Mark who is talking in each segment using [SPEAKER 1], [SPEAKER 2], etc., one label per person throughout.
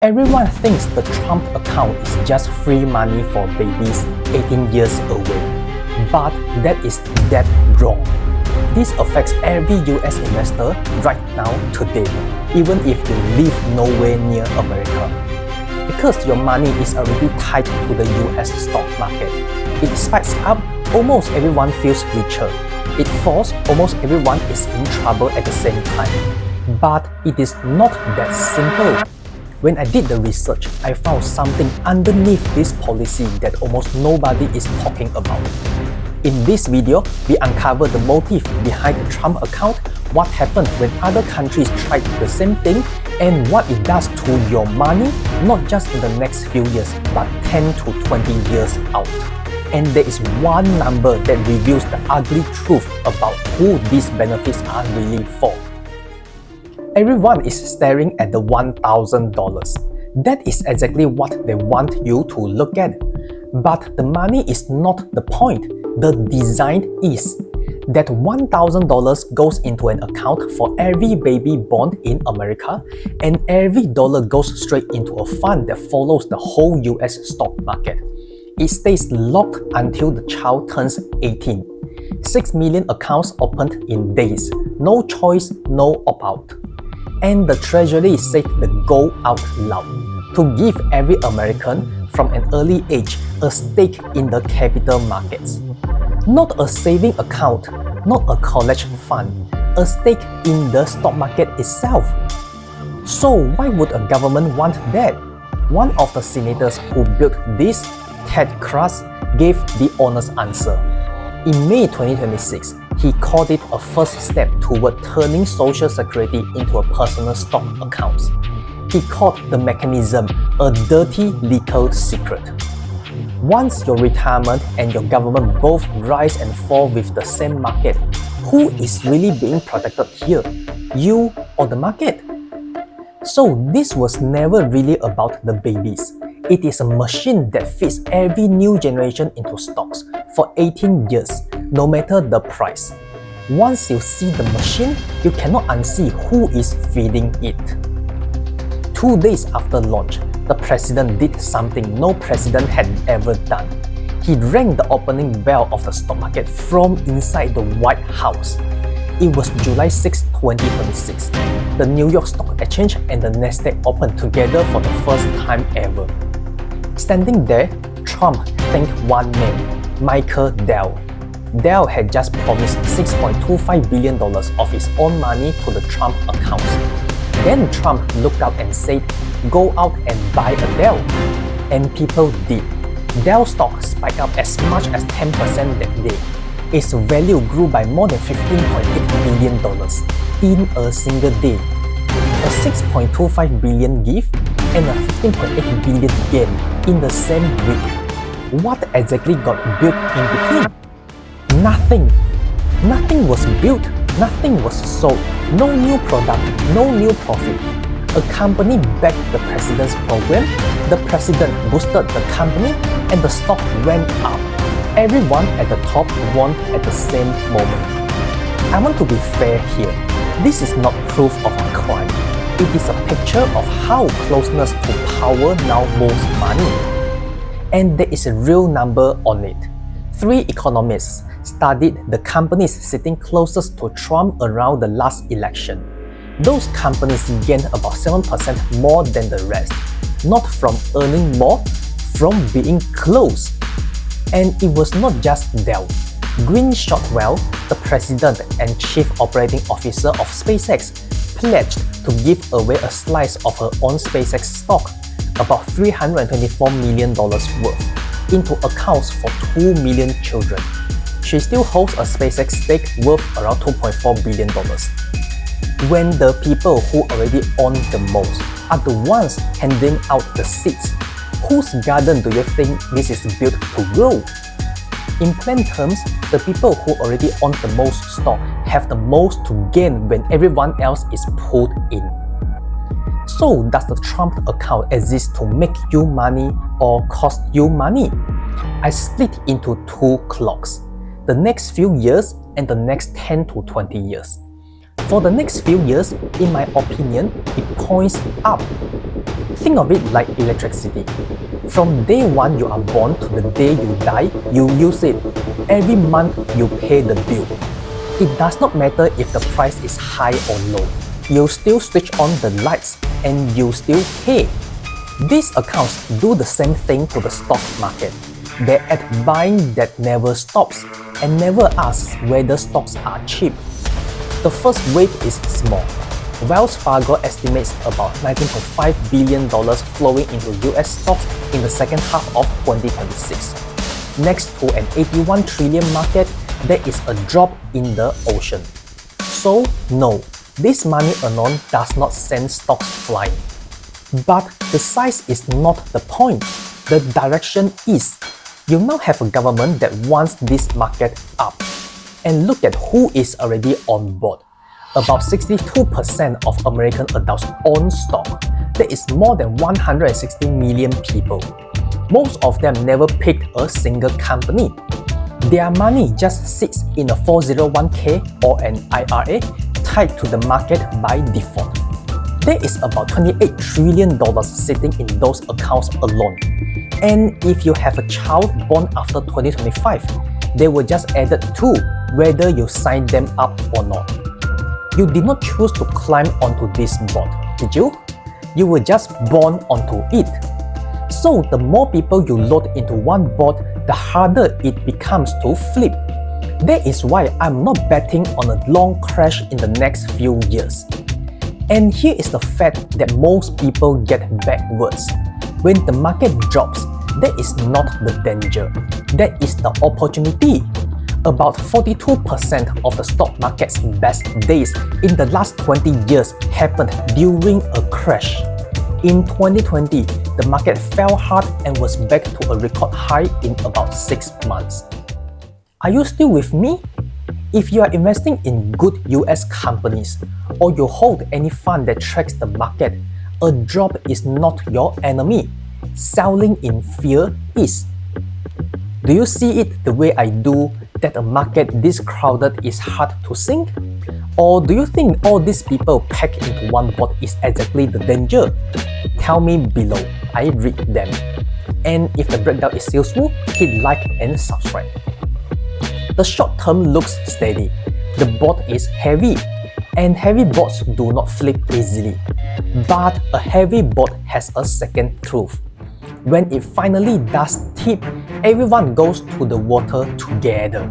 [SPEAKER 1] Everyone thinks the Trump account is just free money for babies 18 years away. But that is dead wrong. This affects every US investor right now today, even if you live nowhere near America. Because your money is already tied to the US stock market. It spikes up, almost everyone feels richer. It falls, almost everyone is in trouble at the same time. But it is not that simple. When I did the research, I found something underneath this policy that almost nobody is talking about. In this video, we uncover the motive behind the Trump account, what happened when other countries tried the same thing, and what it does to your money, not just in the next few years, but 10 to 20 years out. And there is one number that reveals the ugly truth about who these benefits are really for. Everyone is staring at the $1,000. That is exactly what they want you to look at. But the money is not the point. The design is. That $1,000 goes into an account for every baby born in America, and every dollar goes straight into a fund that follows the whole US stock market. It stays locked until the child turns 18. 6 million accounts opened in days. No choice, no opt-out. And the Treasury said the goal out loud to give every American from an early age a stake in the capital markets. Not a saving account, not a college fund, a stake in the stock market itself. So why would a government want that? One of the senators who built this, Ted Cruz, gave the honest answer. In May 2026, he called it a first step toward turning Social Security into a personal stock account. He called the mechanism a dirty little secret. Once your retirement and your government both rise and fall with the same market, who is really being protected here? You or the market? So this was never really about the babies. It is a machine that feeds every new generation into stocks for 18 years, no matter the price. Once you see the machine, you cannot unsee who is feeding it. 2 days after launch, the president did something no president had ever done. He rang the opening bell of the stock market from inside the White House. It was July 6, 2026. The New York Stock Exchange and the Nasdaq opened together for the first time ever. Standing there, Trump thanked one man, Michael Dell. Dell had just promised $6.25 billion of his own money to the Trump account. Then Trump looked up and said, "Go out and buy a Dell." And people did. Dell stock spiked up as much as 10% that day. Its value grew by more than $15.8 billion in a single day. A $6.25 billion gift and a $15.8 billion gain in the same week. What exactly got built in between? Nothing. Nothing was built. Nothing was sold. No new product. No new profit. A company backed the president's program. The president boosted the company, and the stock went up. Everyone at the top won at the same moment. I want to be fair here. This is not proof of a crime. It is a picture of how closeness to power now moves money. And there is a real number on it. 3 economists studied the companies sitting closest to Trump around the last election. Those companies gained about 7% more than the rest, not from earning more, from being close. And it was not just Dell. Gwynne Shotwell, the president and chief operating officer of SpaceX, pledged to give away a slice of her own SpaceX stock, about $324 million worth, into accounts for 2 million children. She still holds a SpaceX stake worth around $2.4 billion. When the people who already own the most are the ones handing out the seeds, whose garden do you think this is built to grow? In plain terms, the people who already own the most stock have the most to gain when everyone else is pulled in. So does the Trump account exist to make you money or cost you money? I split into 2 clocks, the next few years and the next 10 to 20 years. For the next few years, in my opinion, it points up. Think of it like electricity. From day one you are born to the day you die, you use it. Every month you pay the bill. It does not matter if the price is high or low. You still switch on the lights and you still pay. These accounts do the same thing to the stock market. They're at buying that never stops and never asks whether stocks are cheap. The first wave is small. Wells Fargo estimates about $19.5 billion flowing into US stocks in the second half of 2026. Next to an $81 trillion market, there is a drop in the ocean. So no, this money alone does not send stocks flying. But the size is not the point. The direction is. You now have a government that wants this market up. And look at who is already on board. About 62% of American adults own stock. There is more than 160 million people. Most of them never picked a single company. Their money just sits in a 401k or an IRA tied to the market by default. There is about $28 trillion sitting in those accounts alone. And if you have a child born after 2025, they were just added to whether you sign them up or not. You did not choose to climb onto this board, did you? You were just born onto it. So the more people you load into one board, the harder it becomes to flip. That is why I'm not betting on a long crash in the next few years. And here is the fact that most people get backwards. When the market drops, that is not the danger. That is the opportunity. About 42% of the stock market's best days in the last 20 years happened during a crash. In 2020, the market fell hard and was back to a record high in about 6 months. Are you still with me? If you are investing in good US companies, or you hold any fund that tracks the market, a drop is not your enemy. Selling in fear is. Do you see it the way I do, that a market this crowded is hard to sink? Or do you think all these people packed into one boat is exactly the danger? Tell me below, I read them. And if the breakdown is useful, hit like and subscribe. The short term looks steady. The boat is heavy, and heavy boats do not flip easily. But a heavy boat has a second truth. When it finally does tip, everyone goes to the water together.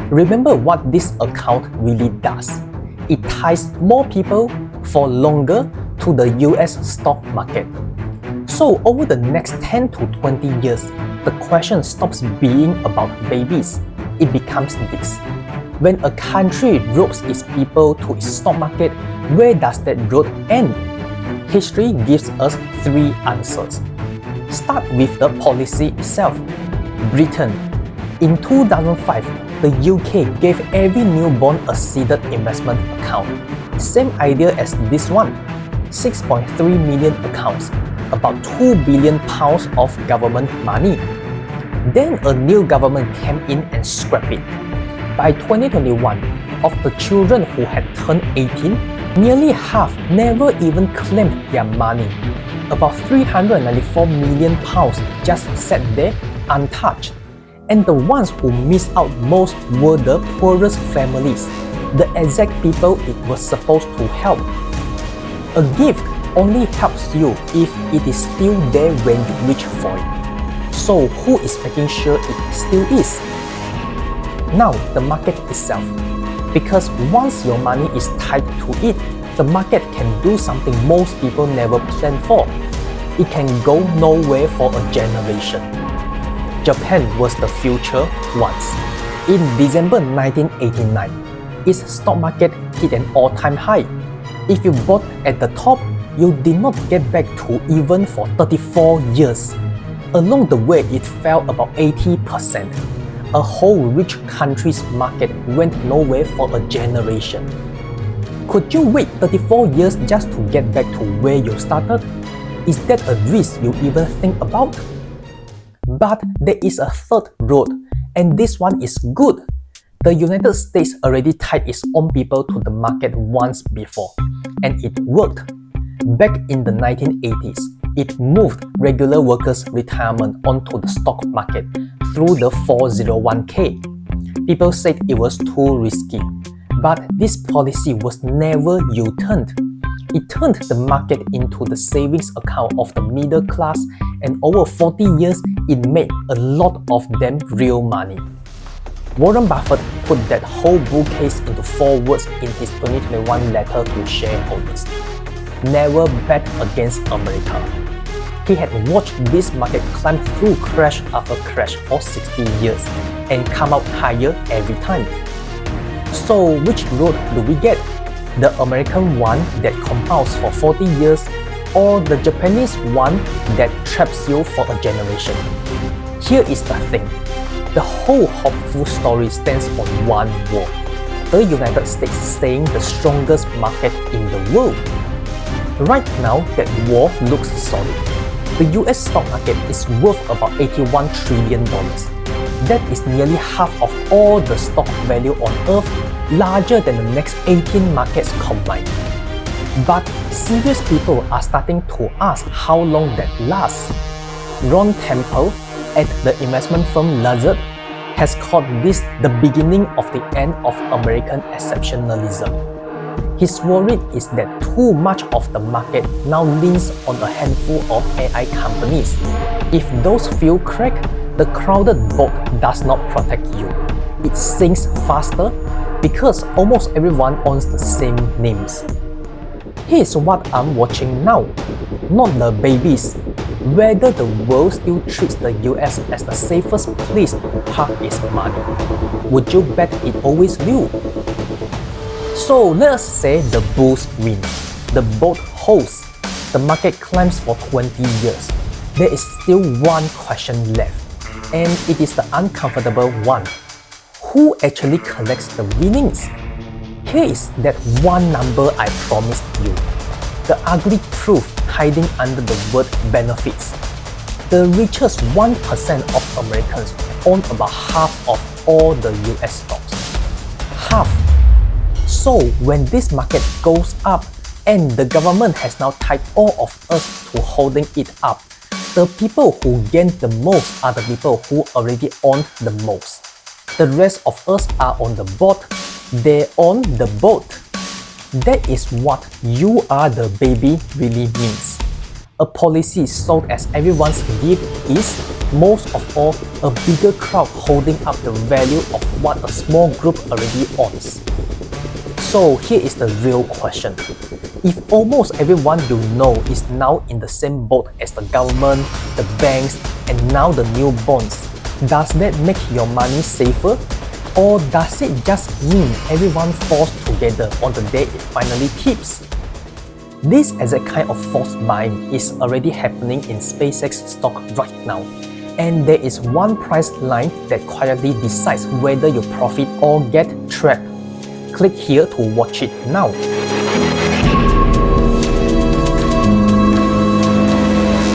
[SPEAKER 1] Remember what this account really does. It ties more people for longer to the US stock market. So over the next 10 to 20 years, the question stops being about babies. It becomes this. When a country ropes its people to its stock market, where does that road end? History gives us 3 answers. Start with the policy itself. Britain. In 2005, the UK gave every newborn a seeded investment account. Same idea as this one. 6.3 million accounts, about £2 billion of government money. Then a new government came in and scrapped it. By 2021, of the children who had turned 18, nearly half never even claimed their money. About £394 million just sat there untouched. And the ones who missed out most were the poorest families, the exact people it was supposed to help. A gift only helps you if it is still there when you reach for it. So who is making sure it still is? Now the market itself. Because once your money is tied to it, the market can do something most people never plan for. It can go nowhere for a generation. Japan was the future once. In December 1989, its stock market hit an all-time high. If you bought at the top, you did not get back to even for 34 years. Along the way, it fell about 80%. A whole rich country's market went nowhere for a generation. Could you wait 34 years just to get back to where you started? Is that a risk you even think about? But there is a third road, and this one is good. The United States already tied its own people to the market once before, and it worked. Back in the 1980s, it moved regular workers' retirement onto the stock market through the 401k. People said it was too risky, but this policy was never U-turned. It turned the market into the savings account of the middle class, and over 40 years, it made a lot of them real money. Warren Buffett put that whole bull case into 4 words in his 2021 letter to shareholders. Never bet against America. He had watched this market climb through crash after crash for 60 years and come out higher every time. So which road do we get? The American one that compounds for 40 years, or the Japanese one that traps you for a generation? Here is the thing. The whole hopeful story stands on one wall. The United States staying the strongest market in the world. Right now, that wall looks solid. The US stock market is worth about $81 trillion. That is nearly half of all the stock value on Earth, larger than the next 18 markets combined. But serious people are starting to ask how long that lasts. Ron Temple at the investment firm Lazard has called this the beginning of the end of American exceptionalism. His worry is that too much of the market now leans on a handful of AI companies. If those few crack, the crowded boat does not protect you. It sinks faster because almost everyone owns the same names. Here's what I'm watching now, not the babies. Whether the world still treats the US as the safest place to park its money. Would you bet it always will? So let us say the bulls win. The boat holds. The market climbs for 20 years. There is still one question left, and it is the uncomfortable one. Who actually collects the winnings? Here is that one number I promised you. The ugly truth hiding under the word benefits. The richest 1% of Americans own about half of all the US stocks. Half. So when this market goes up and the government has now tied all of us to holding it up, the people who gain the most are the people who already own the most. The rest of us are on the boat. They own the boat. That is what "you are the baby" really means. A policy sold as everyone's gift is, most of all, a bigger crowd holding up the value of what a small group already owns. So here is the real question. If almost everyone you know is now in the same boat as the government, the banks, and now the new bonds, does that make your money safer? Or does it just mean everyone falls together on the day it finally tips? This exact kind of false buying is already happening in SpaceX stock right now. And there is one price line that quietly decides whether you profit or get trapped. Click here to watch it now.